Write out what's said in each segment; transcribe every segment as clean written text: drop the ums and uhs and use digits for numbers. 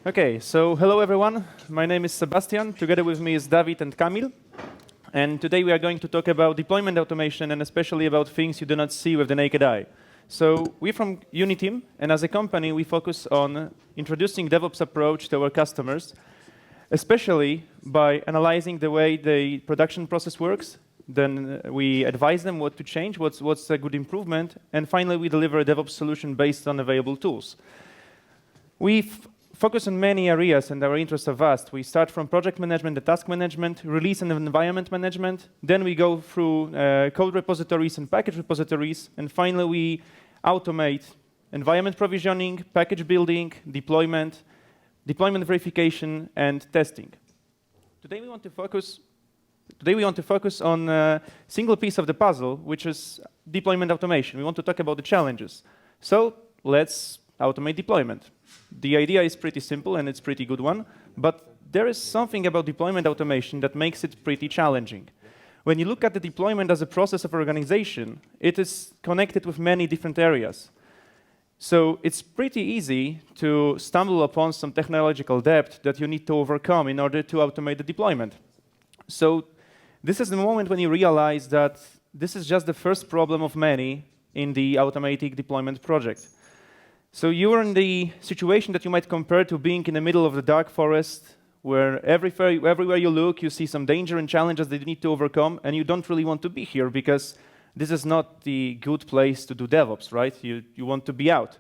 Okay, so hello everyone. My name is Sebastian. Together with me is Dawid and Kamil. And today we are going to talk about deployment automation and especially about things you do not see with the naked eye. So we're from Uniteam, and as a company, we focus on introducing DevOps approach to our customers, especially by analyzing the way the production process works. Then we advise them what to change, what's a good improvement, and finally we deliver a DevOps solution based on available tools. We focus on many areas, and our interests are vast. We start from project management, the task management, release and environment management. Then we go through code repositories and package repositories. And finally, we automate environment provisioning, package building, deployment verification, and testing. Today we want to focus on a single piece of the puzzle, which is deployment automation. We want to talk about the challenges. So let's automate deployment. The idea is pretty simple, and it's a pretty good one, but there is something about deployment automation that makes it pretty challenging. When you look at the deployment as a process of organization, it is connected with many different areas. So it's pretty easy to stumble upon some technological debt that you need to overcome in order to automate the deployment. So this is the moment when you realize that this is just the first problem of many in the automatic deployment project. So you're in the situation that you might compare to being in the middle of the dark forest, where everywhere you look, you see some danger and challenges that you need to overcome, and you don't really want to be here because this is not the good place to do DevOps, right? You want to be out.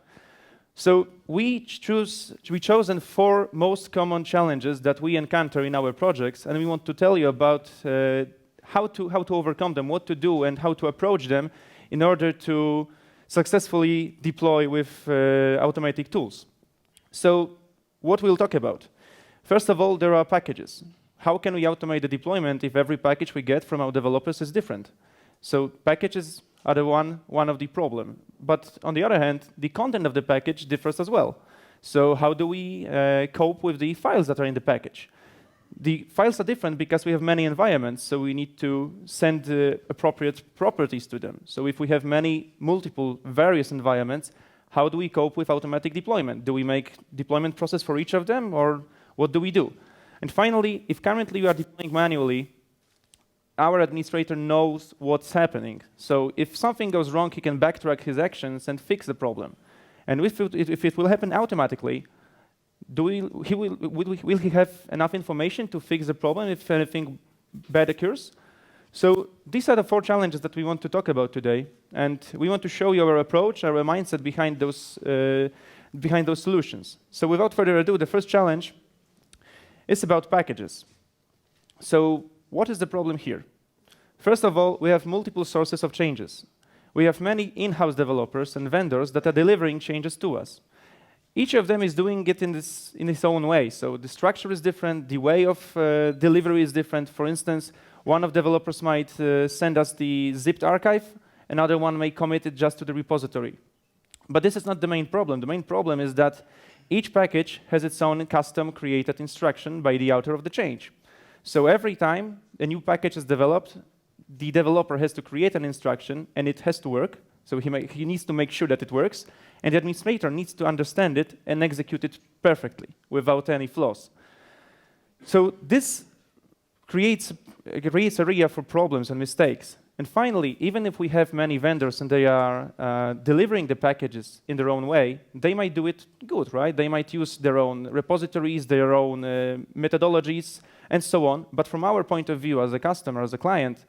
So we chosen 4 most common challenges that we encounter in our projects, and we want to tell you about how to overcome them, what to do, and how to approach them in order to successfully deploy with automatic tools. So what we'll talk about. First of all, there are packages. How can we automate the deployment if every package we get from our developers is different? So packages are one of the problem. But on the other hand, the content of the package differs as well. So how do we cope with the files that are in the package? The files are different because we have many environments, so we need to send appropriate properties to them. So if we have multiple various environments, how do we cope with automatic deployment? Do we make deployment process for each of them, or what do we do? And finally, if currently we are deploying manually, our administrator knows what's happening. So if something goes wrong, he can backtrack his actions and fix the problem. And if it will happen automatically, will he have enough information to fix the problem if anything bad occurs? So these are the 4 challenges that we want to talk about today, and we want to show you our approach, our mindset behind those solutions. So without further ado, the first challenge is about packages. So what is the problem here? First of all, we have multiple sources of changes. We have many in-house developers and vendors that are delivering changes to us. Each of them is doing it in its own way. So the structure is different, the way of delivery is different. For instance, one of the developers might send us the zipped archive, another one may commit it just to the repository. But this is not the main problem. The main problem is that each package has its own custom created instruction by the author of the change. So every time a new package is developed, the developer has to create an instruction, and it has to work. So he needs to make sure that it works, and the administrator needs to understand it and execute it perfectly without any flaws. So this creates area for problems and mistakes. And finally, even if we have many vendors and they are delivering the packages in their own way, they might do it good, right? They might use their own repositories, their own methodologies, and so on. But from our point of view as a customer, as a client,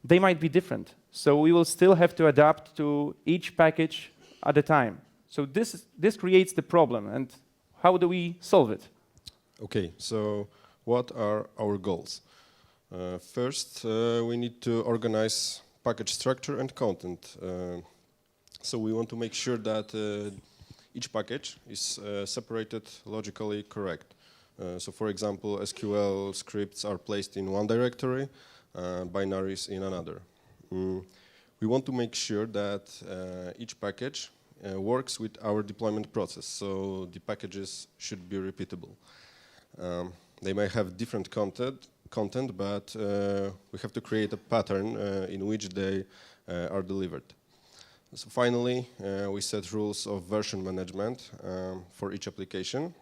they might be different. So we will still have to adapt to each package at a time. So this creates the problem, and how do we solve it? Okay, so what are our goals? First, we need to organize package structure and content. So we want to make sure that each package is separated logically correct. So for example, SQL scripts are placed in one directory, binaries in another. We want to make sure that each package works with our deployment process, so the packages should be repeatable. They may have different content, but we have to create a pattern in which they are delivered. So finally, we set rules of version management for each application.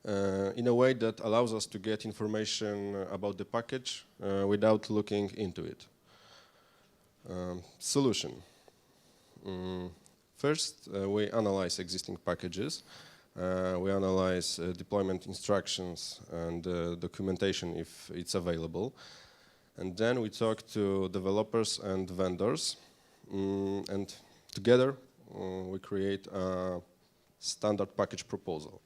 in a way that allows us to get information about the package without looking into it. Solution. First, we analyze existing packages. We analyze deployment instructions and documentation if it's available. And then we talk to developers and vendors. And together, we create a standard package proposal.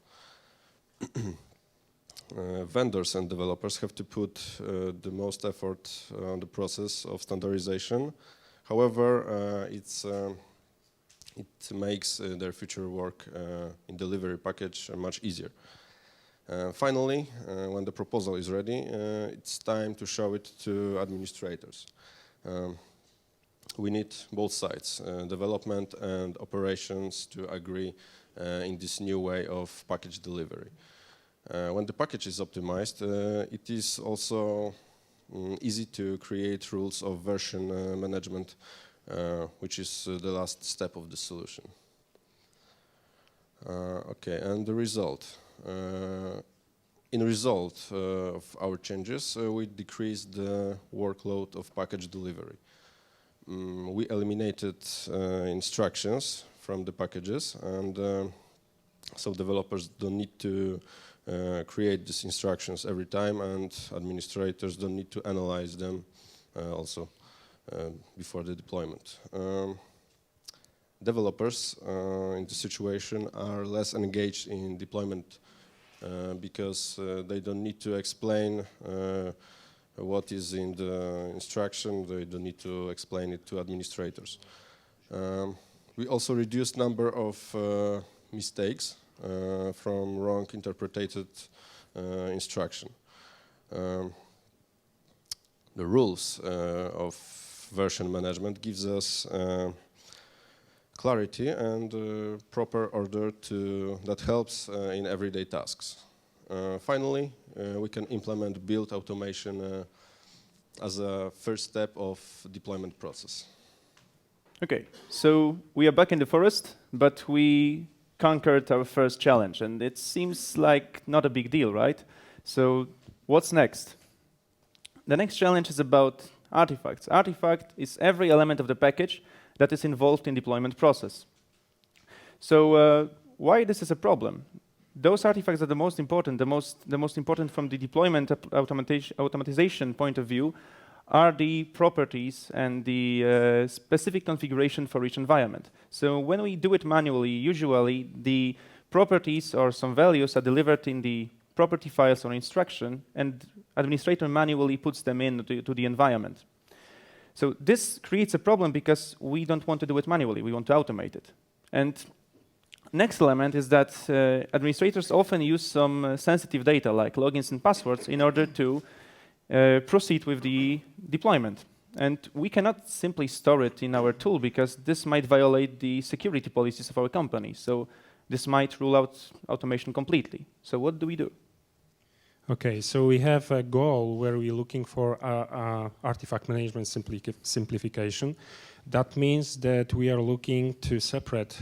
Vendors and developers have to put the most effort on the process of standardization. However, it makes their future work in delivery package much easier. Finally, when the proposal is ready, it's time to show it to administrators. We need both sides, development and operations, to agree in this new way of package delivery. When the package is optimized, it is also easy to create rules of version management, which is the last step of the solution. Okay, and the result. In result of our changes, we decreased the workload of package delivery. We eliminated instructions from the packages, and so developers don't need to create these instructions every time, and administrators don't need to analyze them also before the deployment. Developers in this situation are less engaged in deployment because they don't need to explain what is in the instruction. They don't need to explain it to administrators. We also reduced number of mistakes from wrong interpreted instruction. The rules of version management gives us clarity and proper order that helps in everyday tasks. Finally, we can implement build automation as a first step of deployment process. Okay, so we are back in the forest, but we conquered our first challenge, and it seems like not a big deal, right? So what's next? The next challenge is about artifacts. Artifact is every element of the package that is involved in deployment process. So why this is a problem? Those artifacts are the most important. The most important from the deployment automatization point of view are the properties and the specific configuration for each environment. So when we do it manually, usually the properties or some values are delivered in the property files or instruction, and administrator manually puts them in to the environment. So this creates a problem because we don't want to do it manually. We want to automate it. And next element is that administrators often use some sensitive data like logins and passwords in order to proceed with the deployment. And we cannot simply store it in our tool because this might violate the security policies of our company. So this might rule out automation completely. So what do we do? Okay, so we have a goal where we're looking for artifact management simplification. That means that we are looking to separate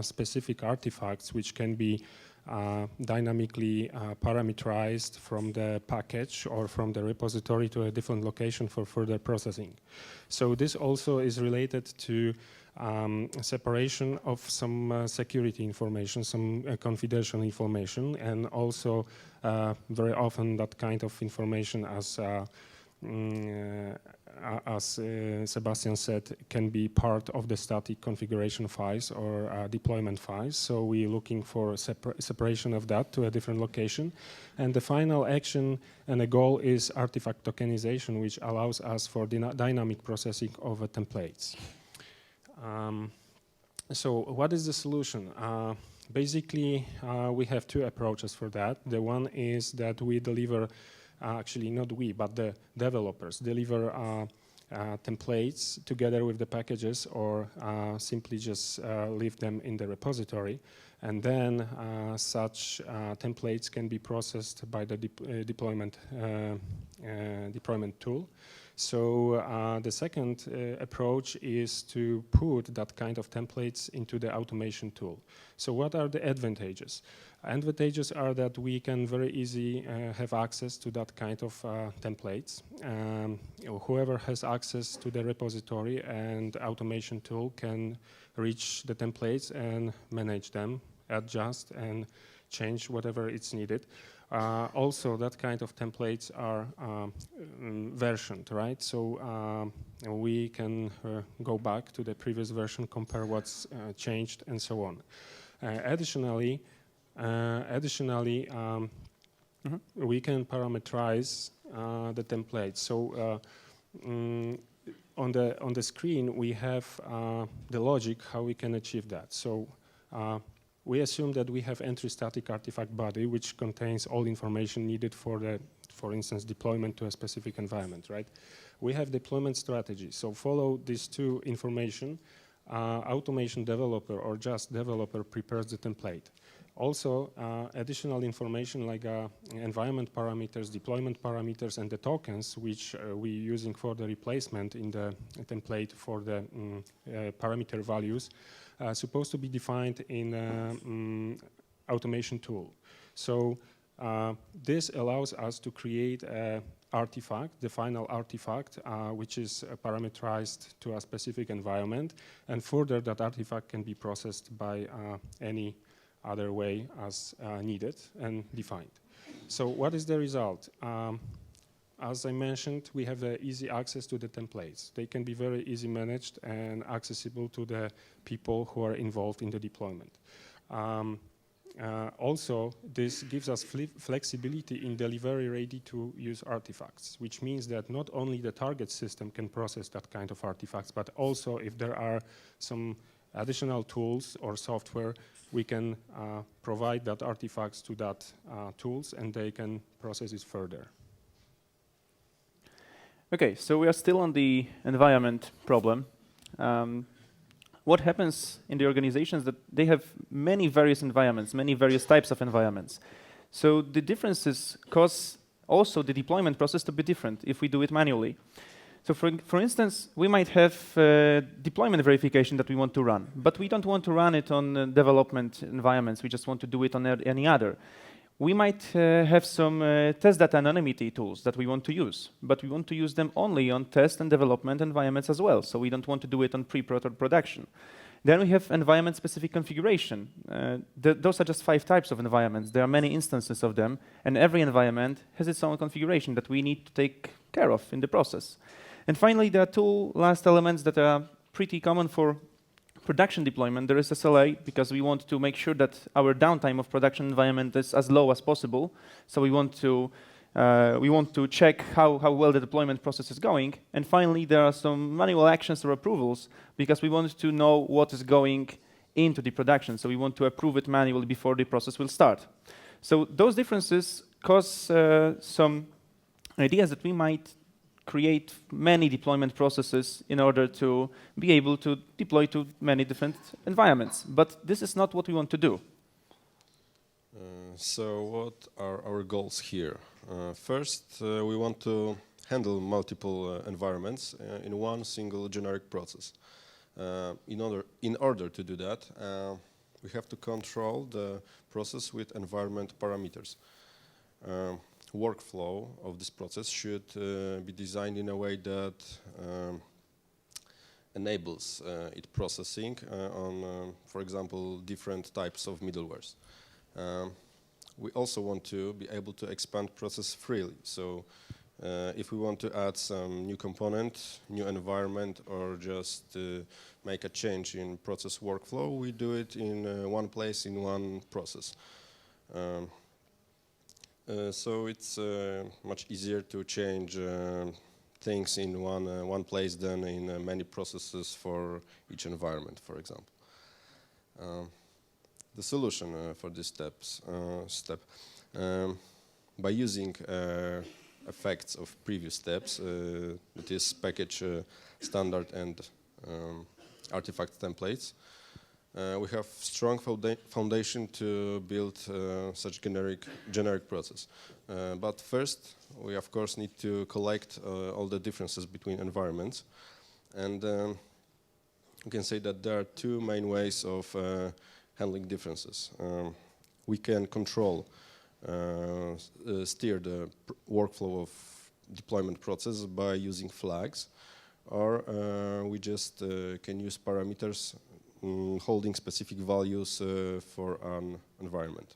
specific artifacts which can be dynamically parameterized from the package or from the repository to a different location for further processing. So this also is related to separation of some security information, some confidential information, and also very often that kind of information, as Sebastian said, can be part of the static configuration files or deployment files. So we're looking for separation of that to a different location. And the final action and the goal is artifact tokenization, which allows us for dynamic processing of templates. So what is the solution? Basically, we have two approaches for that. The one is that we deliver, actually not we, but the developers deliver templates together with the packages, or simply just leave them in the repository. And then such templates can be processed by the deployment tool. So the second approach is to put that kind of templates into the automation tool. So what are the advantages? Advantages are that we can very easy have access to that kind of templates. Whoever has access to the repository and automation tool can reach the templates and manage them, adjust and change whatever it's needed. Also, that kind of templates are versioned, right? So we can go back to the previous version, compare what's changed, and so on. Additionally, we can parameterize the template. So on the screen, we have the logic how we can achieve that. So we assume that we have entry static artifact body, which contains all information needed for the, for instance, deployment to a specific environment, right? We have deployment strategy. So follow these two information. Automation developer or just developer prepares the template. Also, additional information like environment parameters, deployment parameters, and the tokens, which we're using for the replacement in the template for the parameter values, supposed to be defined in automation tool. So this allows us to create an artifact, the final artifact, which is parameterized to a specific environment, and further that artifact can be processed by any other way as needed and defined. So what is the result? As I mentioned, we have easy access to the templates. They can be very easy managed and accessible to the people who are involved in the deployment. Also, this gives us flexibility in delivery ready-to-use artifacts, which means that not only the target system can process that kind of artifacts, but also if there are some additional tools or software, we can provide that artifacts to that tools and they can process it further. Okay, so we are still on the environment problem. What happens in the organizations that they have many various environments, many various types of environments. So the differences cause also the deployment process to be different if we do it manually. So for instance, we might have deployment verification that we want to run, but we don't want to run it on development environments. We just want to do it on any other. We might have some test data anonymity tools that we want to use, but we want to use them only on test and development environments as well. So we don't want to do it on pre-prod or production. Then we have environment-specific configuration. Those are just 5 types of environments. There are many instances of them, and every environment has its own configuration that we need to take care of in the process. And finally, there are 2 last elements that are pretty common for production deployment. There is SLA, because we want to make sure that our downtime of production environment is as low as possible. So we want to check how well the deployment process is going. And finally, there are some manual actions or approvals, because we want to know what is going into the production. So we want to approve it manually before the process will start. So those differences cause some ideas that we might create many deployment processes in order to be able to deploy to many different environments. But this is not what we want to do. So what are our goals here? First, we want to handle multiple environments in one single generic process. In order to do that, we have to control the process with environment parameters. Workflow of this process should be designed in a way that enables its processing on, for example, different types of middlewares. We also want to be able to expand process freely. So if we want to add some new component, new environment, or just make a change in process workflow, we do it in one place, in one process. So it's much easier to change things in one place than in many processes for each environment, for example. The solution for this step, by using effects of previous steps, that is package standard and artifact templates, we have strong foundation to build such generic process. But first, we of course need to collect all the differences between environments. And we can say that there are two main ways of handling differences. We can control, steer the workflow of deployment process by using flags, or we just can use parameters holding specific values for an environment.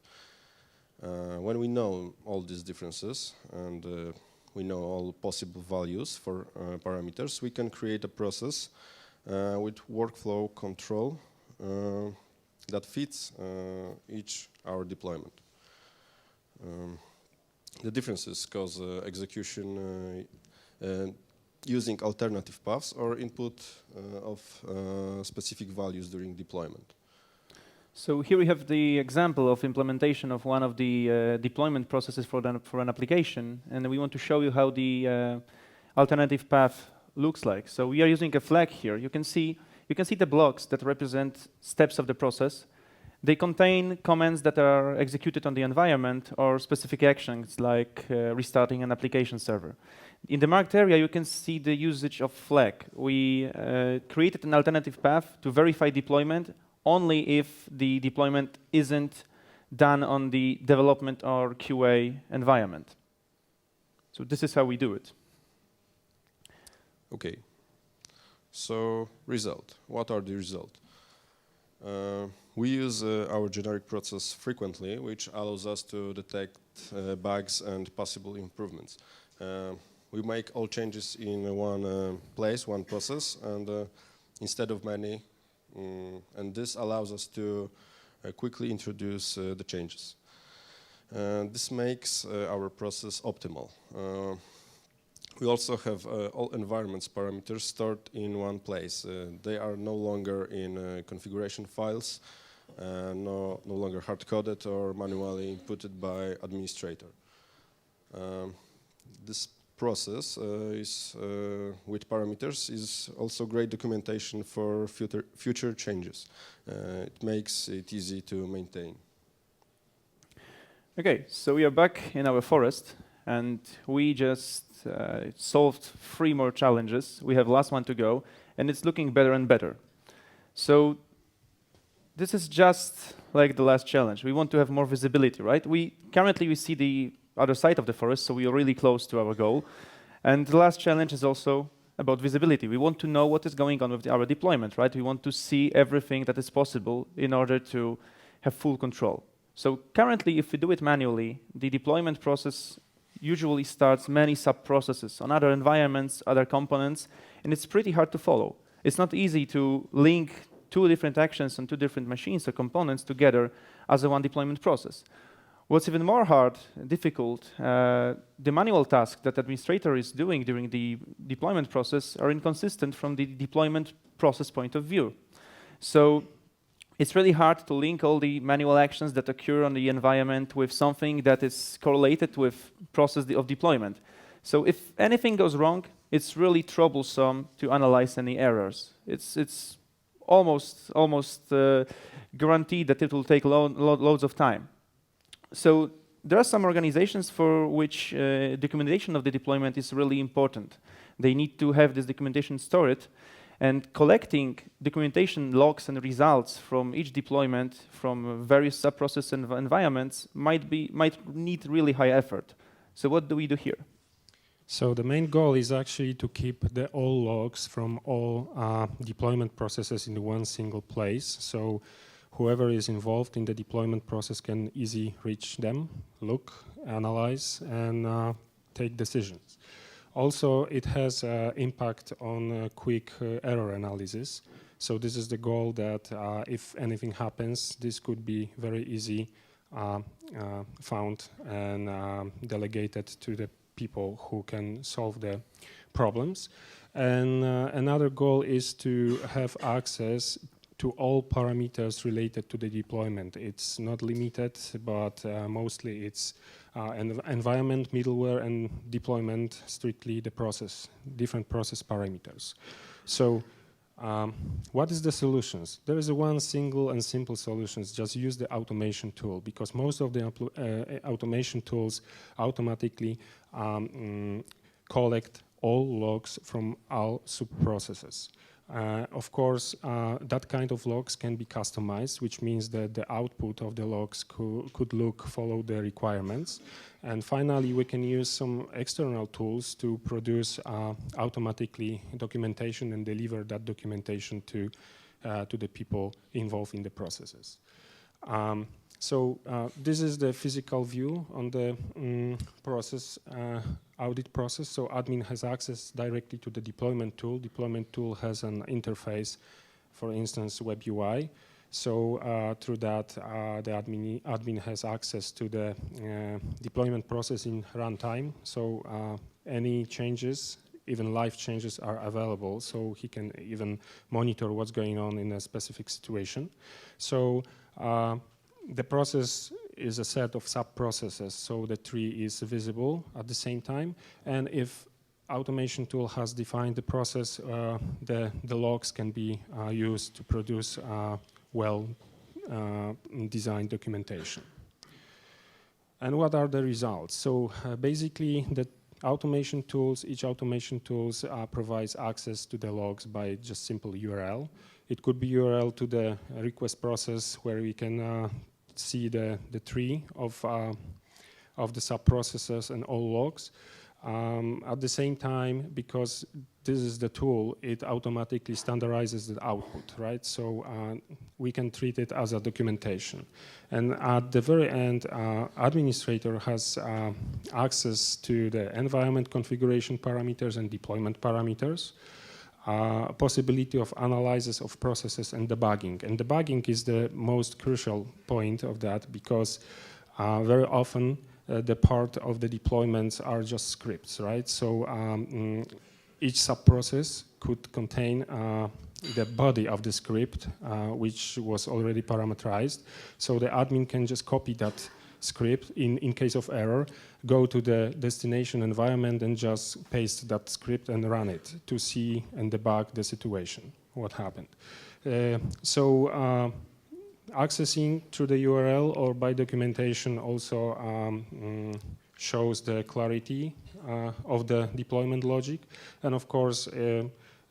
When we know all these differences and we know all possible values for parameters, we can create a process with workflow control that fits each our deployment. The differences cause execution using alternative paths or input of specific values during deployment. So here we have the example of implementation of one of the deployment processes for an application, and we want to show you how the alternative path looks like. So we are using a flag here. You can see the blocks that represent steps of the process. They contain commands that are executed on the environment or specific actions like restarting an application server. In the marked area, you can see the usage of flag. We created an alternative path to verify deployment only if the deployment isn't done on the development or QA environment. So this is how we do it. Okay. So result. What are the results? We use our generic process frequently, which allows us to detect bugs and possible improvements. We make all changes in one place, one process, and instead of many. And this allows us to quickly introduce the changes. This makes our process optimal. We also have all environments parameters stored in one place. They are no longer in configuration files, no longer hard-coded or manually inputted by administrator. This process with parameters is also great documentation for future changes. It makes it easy to maintain. Okay, so we are back in our forest, and we just solved 3 more challenges. We have last one to go, and it's looking better and better. So this is just like the last challenge. We want to have more visibility, right? Currently we see the other side of the forest, so we are really close to our goal. And the last challenge is also about visibility. We want to know what is going on with our deployment, right? We want to see everything that is possible in order to have full control. So currently, if we do it manually, the deployment process usually starts many sub-processes on other environments, other components, and it's pretty hard to follow. It's not easy to link 2 different actions on 2 different machines or components together as a one deployment process. What's even more difficult, the manual tasks that administrator is doing during the deployment process are inconsistent from the deployment process point of view. So it's really hard to link all the manual actions that occur on the environment with something that is correlated with process of deployment. So if anything goes wrong, it's really troublesome to analyze any errors. It's almost guaranteed that it will take loads of time. So there are some organizations for which documentation of the deployment is really important. They need to have this documentation stored, and collecting documentation logs and results from each deployment from various sub-process environments might need really high effort. So what do we do here? So the main goal is actually to keep all logs from all deployment processes in one single place. So whoever is involved in the deployment process can easily reach them, look, analyze, and take decisions. Also, it has impact on quick error analysis. So this is the goal that if anything happens, this could be very easy found and delegated to the people who can solve the problems. And another goal is to have access to all parameters related to the deployment. It's not limited, but mostly it's environment, middleware, and deployment, strictly the process, different process parameters. So What is the solutions? There is one single and simple solution. Just use the automation tool, because most of the automation tools automatically collect all logs from all sub-processes. Of course, that kind of logs can be customized, which means that the output of the logs could follow the requirements. And finally, we can use some external tools to produce automatically documentation and deliver that documentation to the people involved in the processes. So this is the physical view on the process, audit process. So admin has access directly to the deployment tool. Deployment tool has an interface, for instance, web UI. So through that, the admin has access to the deployment process in runtime. So any changes, even live changes, are available. So he can even monitor what's going on in a specific situation. So the process is a set of sub-processes, so the tree is visible at the same time. And if automation tool has defined the process, the logs can be used to produce well-designed documentation. And what are the results? So basically, the automation tools, each automation tools provides access to the logs by just simple URL. It could be URL to the request process, where we can see the tree of the sub-processes and all logs. At the same time, because this is the tool, it automatically standardizes the output, right? So we can treat it as a documentation. And at the very end, administrator has access to the environment configuration parameters and deployment parameters. Possibility of analysis of processes and debugging. And debugging is the most crucial point of that, because very often the part of the deployments are just scripts, right? So each sub-process could contain the body of the script, which was already parameterized. So the admin can just copy that script in case of error, go to the destination environment and just paste that script and run it to see and debug the situation, what happened. Accessing through the URL or by documentation also shows the clarity of the deployment logic. And of course,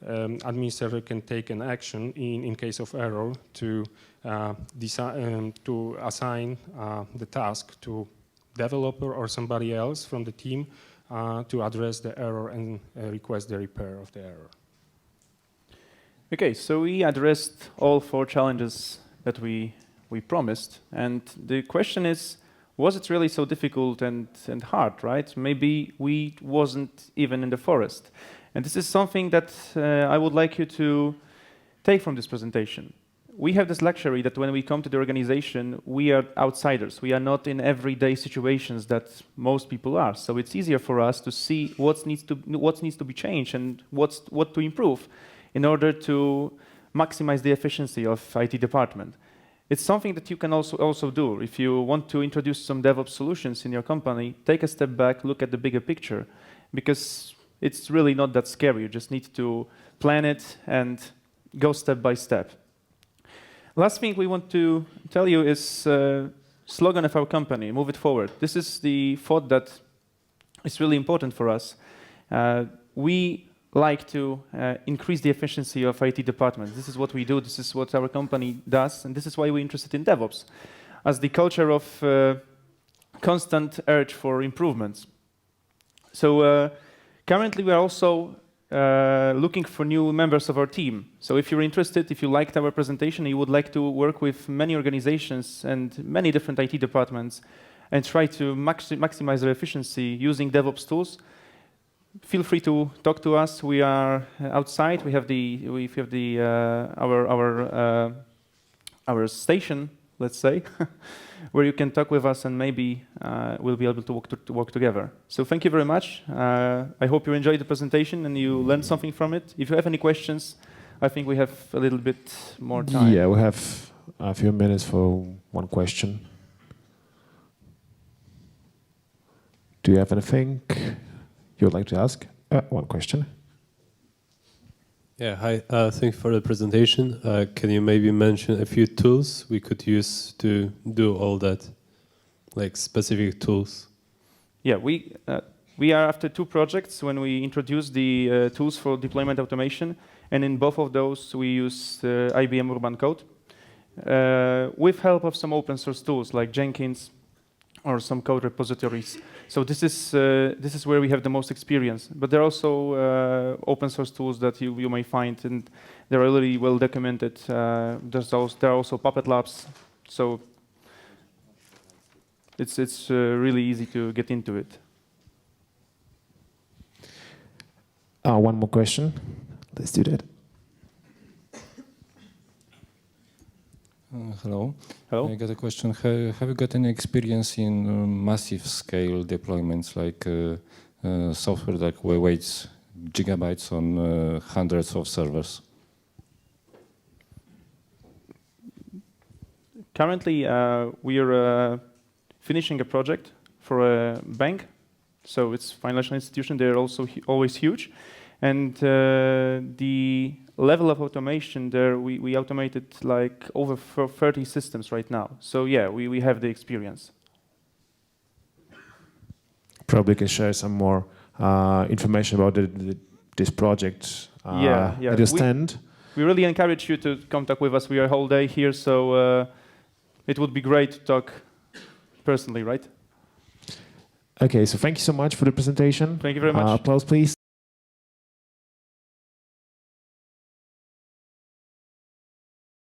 administrator can take an action in case of error to assign the task to developer or somebody else from the team to address the error and request the repair of the error. Okay, so we addressed all 4 challenges that we promised, and the question is, was it really so difficult and hard, right? Maybe we wasn't even in the forest. And this is something that I would like you to take from this presentation. We have this luxury that when we come to the organization, we are outsiders. We are not in everyday situations that most people are. So it's easier for us to see what needs to be changed and what to improve in order to maximize the efficiency of IT department. It's something that you can also do. If you want to introduce some DevOps solutions in your company, take a step back, look at the bigger picture, because it's really not that scary. You just need to plan it and go step by step. Last thing we want to tell you is slogan of our company, move it forward. This is the thought that is really important for us. We like to increase the efficiency of IT departments. This is what we do, this is what our company does, and this is why we're interested in DevOps, as the culture of constant urge for improvements. So currently we are also looking for new members of our team. So if you're interested, if you liked our presentation, you would like to work with many organizations and many different IT departments and try to maximize their efficiency using DevOps tools, feel free to talk to us. We are outside. We have our station, let's say, where you can talk with us, and maybe we'll be able to work together. So thank you very much. I hope you enjoyed the presentation and you learned something from it. If you have any questions, I think we have a little bit more time. Yeah, we have a few minutes for one question. Do you have anything you would like to ask? One question. Yeah, hi. Thank you for the presentation. Can you maybe mention a few tools we could use to do all that, like specific tools? Yeah, we are after 2 projects when we introduce the tools for deployment automation, and in both of those we use IBM Urban Code with help of some open source tools like Jenkins or some code repositories. So this is where we have the most experience. But there are also open source tools that you may find, and they're really well documented. There are also Puppet Labs, so it's really easy to get into it. One more question. Let's do that. Hello. Hello. I got a question. Have you got any experience in massive scale deployments, like software that waits gigabytes on hundreds of servers? Currently, we are finishing a project for a bank. So it's a financial institution. They're also always huge. And the level of automation there, we automated like over 30 systems right now. So yeah, we have the experience. Probably can share some more information about this project Yeah. at your stand. We really encourage you to contact with us. We are a whole day here, so it would be great to talk personally, right? Okay, so thank you so much for the presentation. Thank you very much. Applause, please.